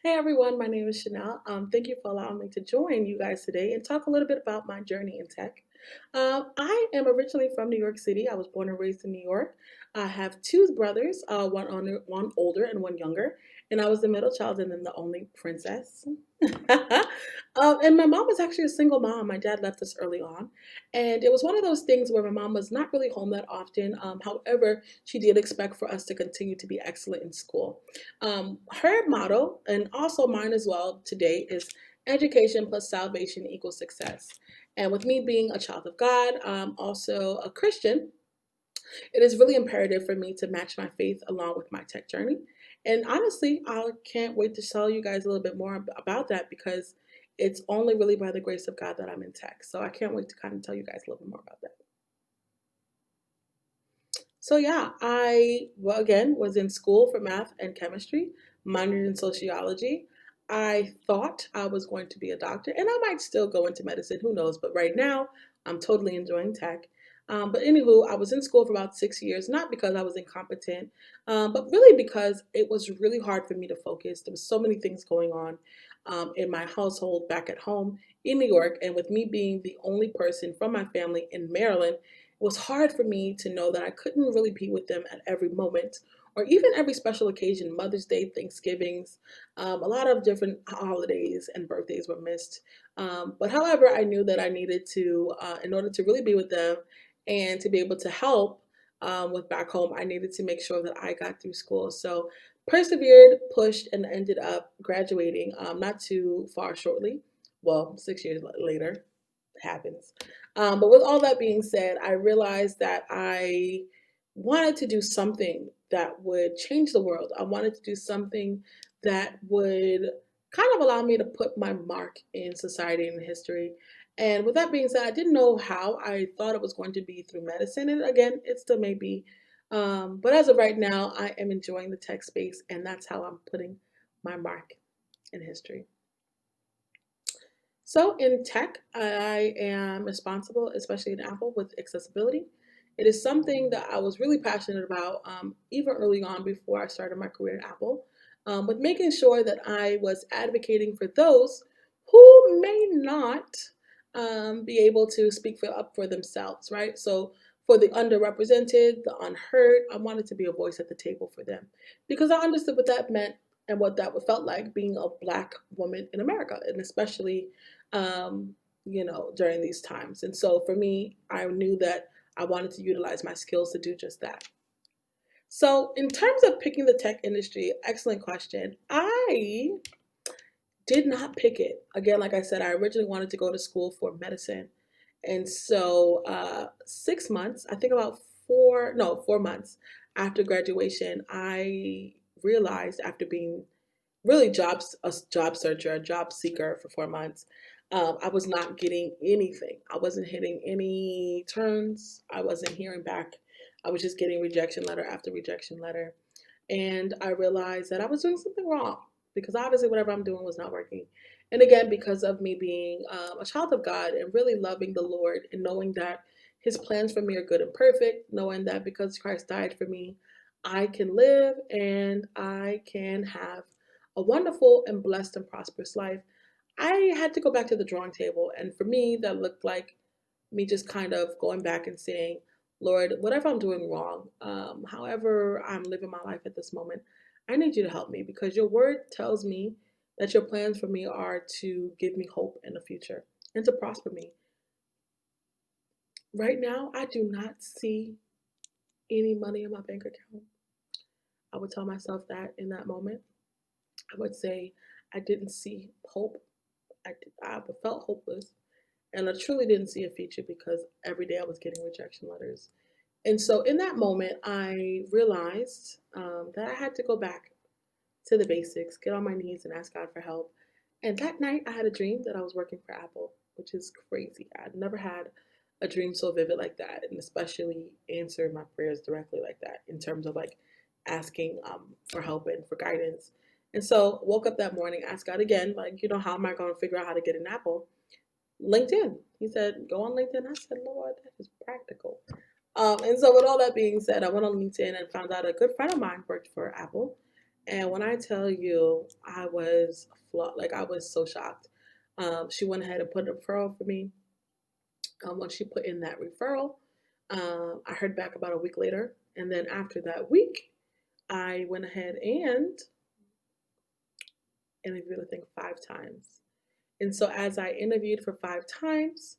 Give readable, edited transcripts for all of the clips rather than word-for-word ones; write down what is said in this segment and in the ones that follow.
Hey everyone, my name is Chanel. Thank you for allowing me to join you guys today and talk a little bit about my journey in tech. I am originally from New York City. I was born and raised in New York. I have two brothers, one older and one younger, and I was the middle child and then the only princess. And my mom was actually a single mom. My dad left us early on, and it was one of those things where my mom was not really home that often. However, she did expect for us to continue to be excellent in school. Her motto, and also mine as well today, is education plus salvation equals success. And with me being a child of God, also a Christian, it is really imperative for me to match my faith along with my tech journey. And honestly, I can't wait to tell you guys a little bit more about that because it's only really by the grace of God that I'm in tech. So I can't wait to kind of tell you guys a little bit more about that. So yeah, again was in school for math and chemistry, minored in sociology. I thought I was going to be a doctor, and I might still go into medicine. Who knows? But right now, I'm totally enjoying tech. But anywho, I was in school for about 6 years, not because I was incompetent, but really because it was really hard for me to focus. There was so many things going on in my household back at home in New York, and with me being the only person from my family in Maryland, it was hard for me to know that I couldn't really be with them at every moment or even every special occasion. Mother's Day, Thanksgivings, a lot of different holidays and birthdays were missed. But however, I knew that I needed to, in order to really be with them and to be able to help with back home, I needed to make sure that I got through school. So persevered, pushed, and ended up graduating not too far shortly. Well, 6 years later, happens. But with all that being said, I realized that I wanted to do something that would change the world. I wanted to do something that would kind of allow me to put my mark in society and history. And with that being said, I didn't know how. I thought it was going to be through medicine. And again, it still may be. But as of right now, I am enjoying the tech space, and that's how I'm putting my mark in history. So in tech, I am responsible, especially in Apple, with accessibility. It is something that I was really passionate about even early on before I started my career at Apple, with making sure that I was advocating for those who may not be able to speak up for themselves, right? So for the underrepresented, the unheard, I wanted to be a voice at the table for them because I understood what that meant and what that felt like being a Black woman in America, and especially um, during these times. And so for me, I knew that I wanted to utilize my skills to do just that. So, in terms of picking the tech industry, excellent question. I did not pick it. Again, like I said, I originally wanted to go to school for medicine. And so, 6 months, I think about 4 months after graduation, I realized after being really a job searcher, a job seeker for 4 months. I was not getting anything. I wasn't hitting any turns. I wasn't hearing back. I was just getting rejection letter after rejection letter. And I realized that I was doing something wrong because obviously whatever I'm doing was not working. And again, because of me being a child of God and really loving the Lord and knowing that His plans for me are good and perfect, knowing that because Christ died for me, I can live and I can have a wonderful and blessed and prosperous life. I had to go back to the drawing table. And for me, that looked like me just kind of going back and saying, Lord, whatever I'm doing wrong, however I'm living my life at this moment, I need you to help me because your word tells me that your plans for me are to give me hope in the future and to prosper me. Right now, I do not see any money in my bank account. I would tell myself that in that moment. I would say I didn't see hope. I felt hopeless. And I truly didn't see a future because every day I was getting rejection letters. And so in that moment, I realized that I had to go back to the basics, get on my knees and ask God for help. And that night, I had a dream that I was working for Apple, which is crazy. I'd never had a dream so vivid like that, and especially answering my prayers directly like that in terms of like asking for help and for guidance. And so woke up that morning, asked God again, like, how am I going to figure out how to get an Apple? LinkedIn. He said, go on LinkedIn. I said, Lord, that is practical. And so with all that being said, I went on LinkedIn and found out a good friend of mine worked for Apple. And when I tell you, I was like I was so shocked. She went ahead and put a referral for me. Once she put in that referral, I heard back about a week later, and then after that week, I went ahead and interviewed, I think, 5 times. And so as I interviewed for 5 times,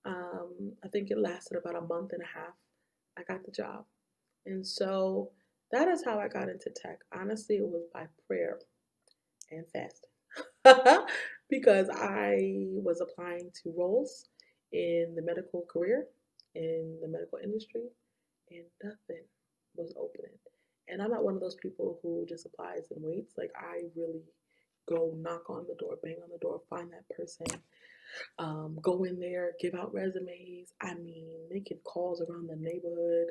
I think it lasted about a month and a half. I got the job. And so that is how I got into tech. Honestly, it was by prayer and fasting because I was applying to roles in the medical career, in the medical industry, and nothing was opening. And I'm not one of those people who just applies and waits. Like, I really go knock on the door, bang on the door, find that person, go in there, give out resumes. I mean, making calls around the neighborhood.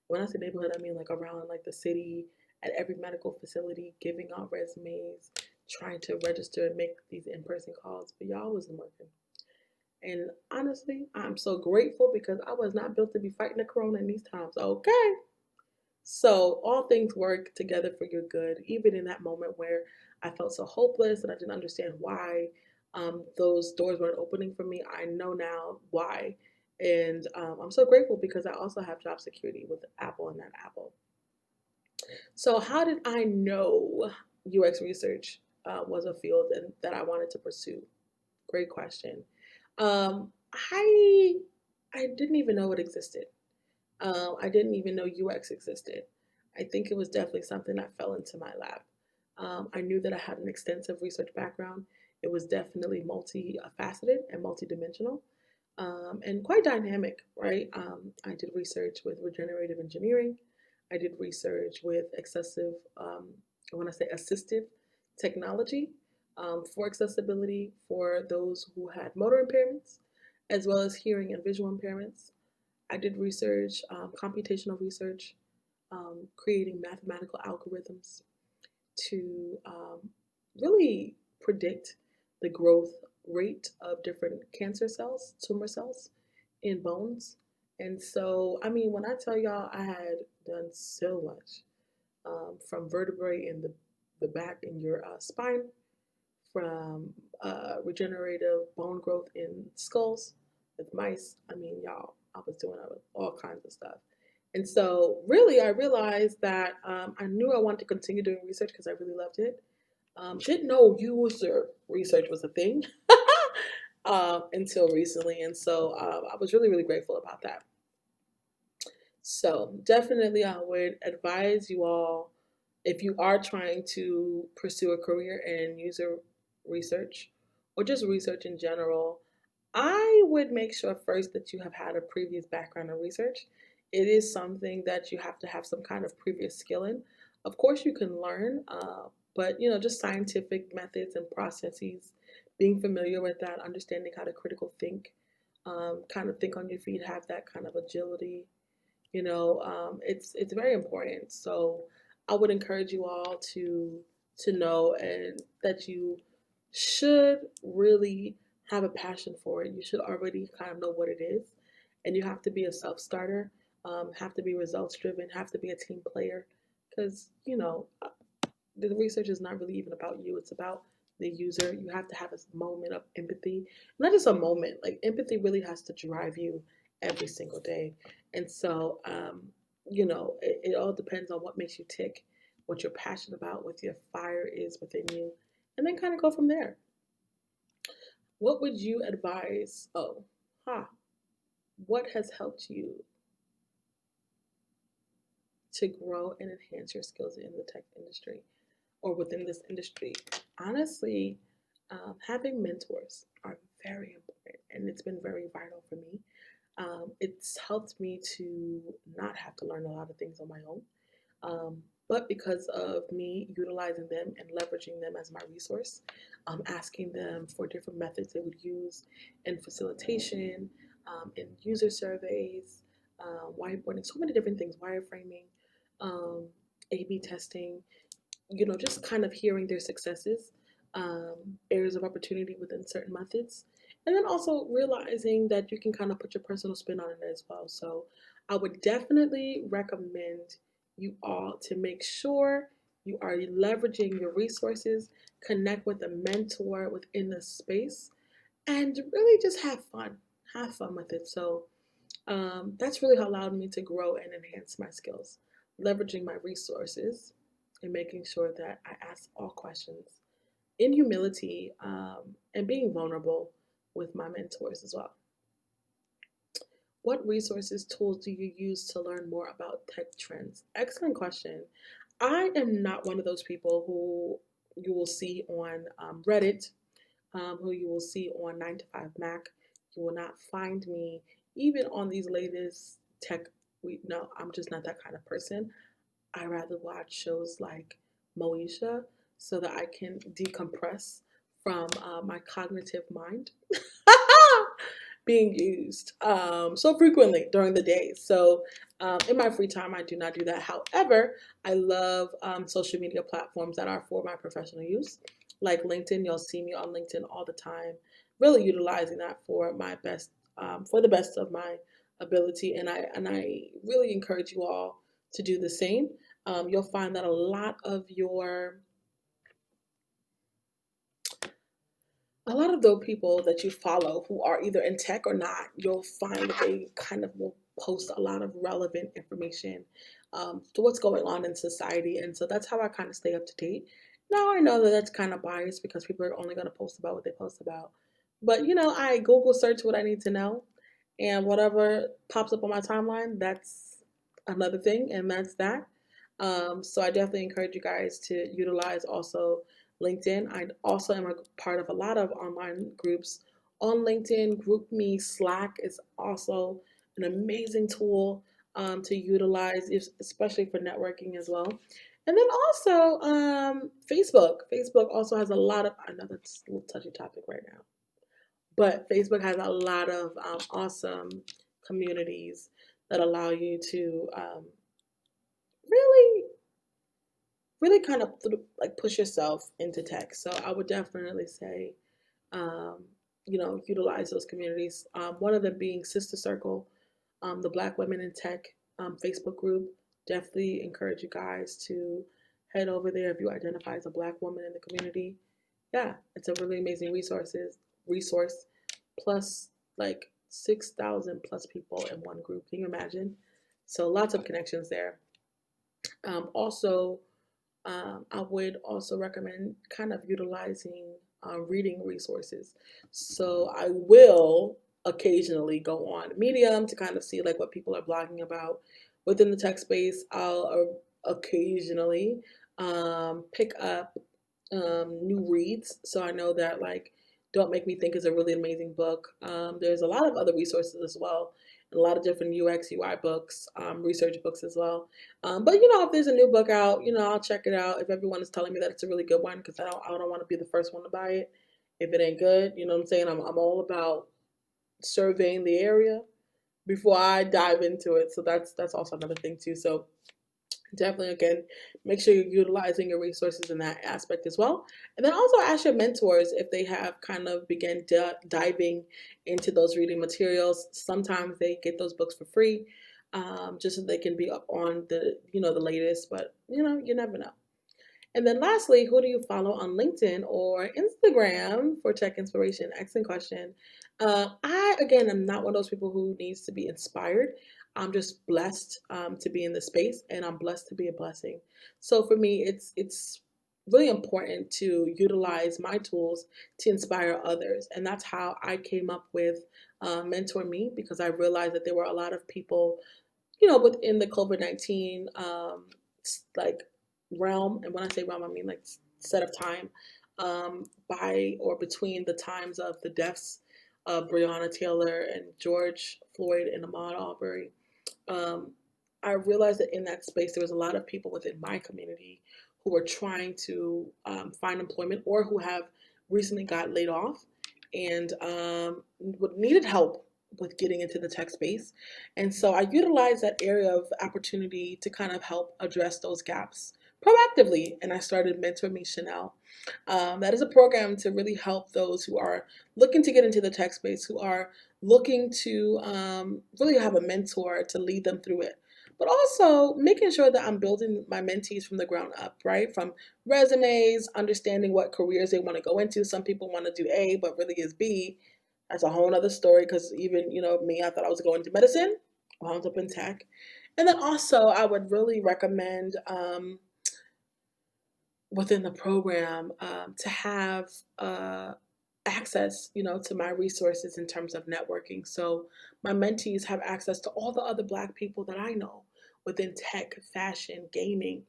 When I say neighborhood, I mean like around like the city, at every medical facility, giving out resumes, trying to register and make these in-person calls. But y'all wasn't working. And honestly, I'm so grateful because I was not built to be fighting the corona in these times. Okay. So all things work together for your good, even in that moment where I felt so hopeless and I didn't understand why those doors weren't opening for me. I know now why. And I'm so grateful because I also have job security with Apple and that Apple. So, how did I know UX research was a field and that I wanted to pursue? Great question. Um, I I didn't even know it existed. I didn't even know UX existed. I think it was definitely something that fell into my lap. I knew that I had an extensive research background. It was definitely multifaceted and multidimensional and quite dynamic, right? I did research with regenerative engineering. I did research with I want to say assistive technology for accessibility for those who had motor impairments, as well as hearing and visual impairments. I did research, computational research, creating mathematical algorithms to really predict the growth rate of different cancer cells, tumor cells in bones. And so, I mean, when I tell y'all I had done so much from vertebrae in the back in your spine, from regenerative bone growth in skulls with mice. I mean, y'all, I was doing all kinds of stuff. And so, really, I realized that I knew I wanted to continue doing research because I really loved it. Didn't know user research was a thing until recently. And so, I was really, really grateful about that. So, definitely, I would advise you all if you are trying to pursue a career in user research or just research in general, I would make sure first that you have had a previous background in research. It is something that you have to have some kind of previous skill in. Of course, you can learn, but just scientific methods and processes, being familiar with that, understanding how to critical think, kind of think on your feet, have that kind of agility. It's very important. So I would encourage you all to know and that you should really have a passion for it. You should already kind of know what it is, and you have to be a self starter. Have to be results driven. Have to be a team player, because the research is not really even about you. It's about the user. You have to have a moment of empathy, not just a moment. Like empathy really has to drive you every single day. And so, it all depends on what makes you tick, what you're passionate about, what your fire is within you, and then kind of go from there. What would you advise? What has helped you to grow and enhance your skills in the tech industry or within this industry? Honestly, having mentors are very important, and it's been very vital for me. It's helped me to not have to learn a lot of things on my own, but because of me utilizing them and leveraging them as my resource, asking them for different methods they would use in facilitation, in user surveys, whiteboarding, so many different things, wireframing, um, A/B testing, just kind of hearing their successes, areas of opportunity within certain methods, and then also realizing that you can kind of put your personal spin on it as well. So I would definitely recommend you all to make sure You are leveraging your resources, connect with a mentor within the space, and really just have fun. Have fun with it. So that's really allowed me to grow and enhance my skills, leveraging my resources and making sure that I ask all questions in humility, and being vulnerable with my mentors as well. What resources, tools do you use to learn more about tech trends? Excellent question. I am not one of those people who you will see on Reddit, who you will see on 9 to 5 Mac. You will not find me even on these latest tech. No, I'm just not that kind of person. I rather watch shows like Moesha so that I can decompress from my cognitive mind being used so frequently during the day. So, in my free time, I do not do that. However, I love social media platforms that are for my professional use, like LinkedIn. You'll see me on LinkedIn all the time, really utilizing that for my best, for the best of my ability. And I really encourage you all to do the same. You'll find that a lot of the people that you follow who are either in tech or not, you'll find that they kind of will post a lot of relevant information to what's going on in society. And so that's how I kind of stay up to date. Now I know that that's kind of biased because people are only going to post about what they post about. But I Google search what I need to know, and whatever pops up on my timeline, that's another thing, and that's that. So I definitely encourage you guys to utilize also LinkedIn. I also am a part of a lot of online groups on LinkedIn. GroupMe, Slack is also an amazing tool to utilize, especially for networking as well. And then also Facebook. Facebook also has a lot of, I know that's a little touchy topic right now, but Facebook has a lot of awesome communities that allow you to really really kind of like push yourself into tech. So I would definitely say, um, utilize those communities. One of them being Sister Circle, the Black Women in Tech Facebook group. Definitely encourage you guys to head over there if you identify as a Black woman in the community. Yeah, it's a really amazing resource. Plus, like 6,000 plus people in one group. Can you imagine? So lots of connections there. Also, I would also recommend kind of utilizing reading resources. So I will occasionally go on Medium to kind of see like what people are blogging about within the tech space. I'll occasionally pick up new reads. So I know that like Don't Make Me Think is a really amazing book. There's a lot of other resources as well, and a lot of different UX UI books, research books as well. But if there's a new book out, I'll check it out if everyone is telling me that it's a really good one, because I don't want to be the first one to buy it if it ain't good. You know what I'm saying? I'm all about surveying the area before I dive into it. So that's also another thing too. So definitely, again, make sure you're utilizing your resources in that aspect as well. And then also ask your mentors if they have kind of began diving into those reading materials. Sometimes they get those books for free, just so they can be up on the latest. But you never know. And then lastly, who do you follow on LinkedIn or Instagram for tech inspiration? Excellent question. I, again, am not one of those people who needs to be inspired. I'm just blessed to be in the space, and I'm blessed to be a blessing. So for me, it's really important to utilize my tools to inspire others. And that's how I came up with Mentor Me, because I realized that there were a lot of people within the COVID-19 like realm. And when I say realm, I mean like set of time, by or between the times of the deaths of Breonna Taylor and George Floyd and Ahmaud Arbery. Um, I realized that in that space, there was a lot of people within my community who were trying to find employment, or who have recently got laid off, and needed help with getting into the tech space. And so I utilized that area of opportunity to kind of help address those gaps proactively. And I started Mentor Me Chanel. That is a program to really help those who are looking to get into the tech space, who are looking to really have a mentor to lead them through it, but also making sure that I'm building my mentees from the ground up, right? From resumes, understanding what careers they want to go into. Some people want to do A, but really is B. That's a whole other story because even, me, I thought I was going to medicine, wound up in tech. And then also, I would really recommend within the program to have access, to my resources in terms of networking. So my mentees have access to all the other Black people that I know within tech, fashion, gaming,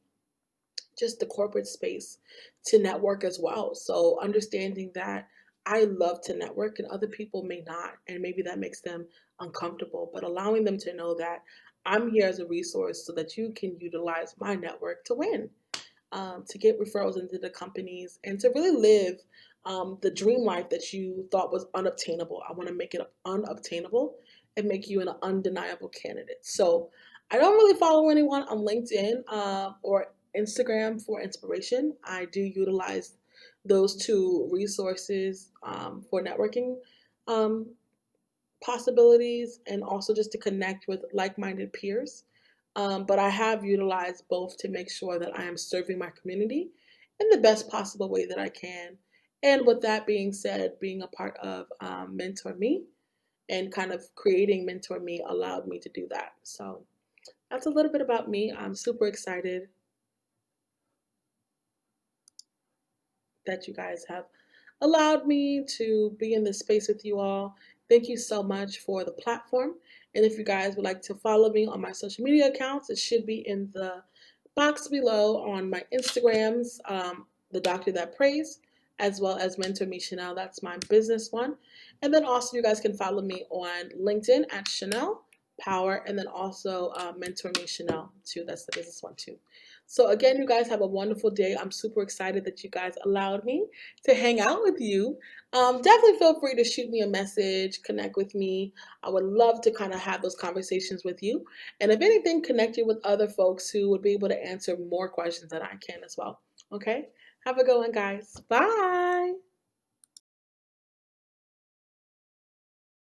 just the corporate space to network as well. So understanding that I love to network and other people may not, and maybe that makes them uncomfortable, but allowing them to know that I'm here as a resource so that you can utilize my network to win, to get referrals into the companies, and to really live the dream life that you thought was unobtainable. I want to make it unobtainable and make you an undeniable candidate. So I don't really follow anyone on LinkedIn or Instagram for inspiration. I do utilize those two resources for networking um, possibilities and also just to connect with like minded peers. But I have utilized both to make sure that I am serving my community in the best possible way that I can. And with that being said, being a part of Mentor Me and kind of creating Mentor Me allowed me to do that. So that's a little bit about me. I'm super excited that you guys have allowed me to be in this space with you all. Thank you so much for the platform. And if you guys would like to follow me on my social media accounts, it should be in the box below on my Instagrams, The Doctor That Prays, as well as Mentor Me Chanel. That's my business one. And then also, you guys can follow me on LinkedIn at Chanel Power, and then also Mentor Me Chanel too. That's the business one too. So again, you guys have a wonderful day. I'm super excited that you guys allowed me to hang out with you. Definitely feel free to shoot me a message, connect with me. I would love to kind of have those conversations with you. And if anything, connect you with other folks who would be able to answer more questions than I can as well. Okay? Have a good one, guys. Bye.